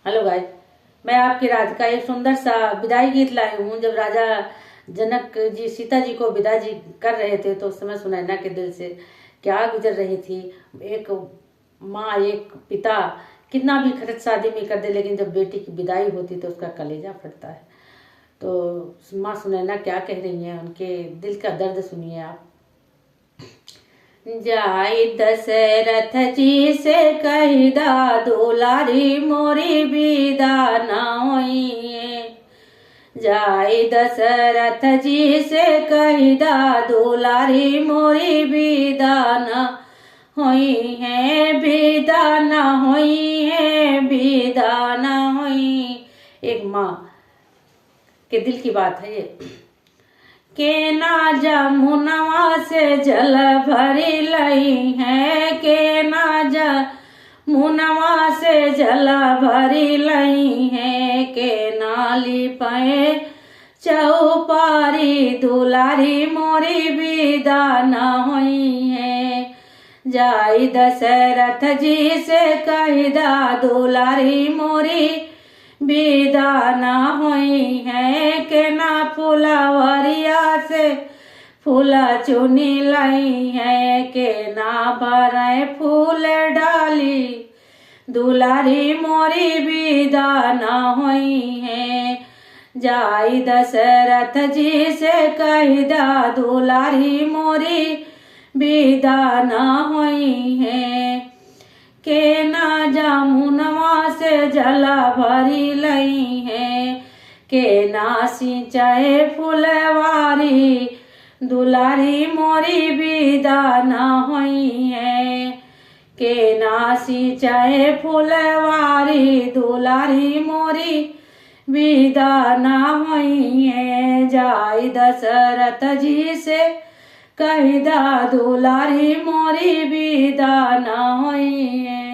Hello guys, मैं आपकी राज का एक सुंदर सा विदाई गीत लाई हूँ। जब राजा जनक जी सीता जी को विदा जी कर रहे थे तो उस समय सुनैना के दिल से क्या गुजर रही थी। एक माँ एक पिता कितना भी खर्च शादी में कर दे, लेकिन जब बेटी की विदाई होती तो उसका कलेजा फटता है। तो माँ सुनैना क्या कह रही हैं, उनके दिल का दर्द सुनिए आप। जाई दशरथ जी से कहिदा, दुलारी मोरी विदा न होइए। जाई दशरथ जी से कहिदा, दुलारी मोरी विदा न होई है, विदा न होई है, विदा न होई। एक माँ के दिल की बात है ये। के ना जमुनवा से जल भरी लई है, के ना जमुनवा से जल भरी लई है, के नाली पे चौपारी, दुलारी मोरी विदा न होई है। जाई दशरथ जी से कहिदा, दुलारी मोरी विदा न होई है, के ना फुलवरिया से फूला चुनी लाई है, के ना भरे फूल डाली, दुलारी मोरी विदा न होई है। जाई दशरथ जी से कहिदा, दुलारी मोरी विदा न होई है, के ना जामुनवा से जला भरी लई है, के ना सिंचाए फुलवारी, दुलारी मोरी विदा न होई है, के ना सिंचाए फुलवारी, दुलारी मोरी विदा न होई है। जाई दशरथ जी से कहिदा, दुलारी मोरी विदा न होई है।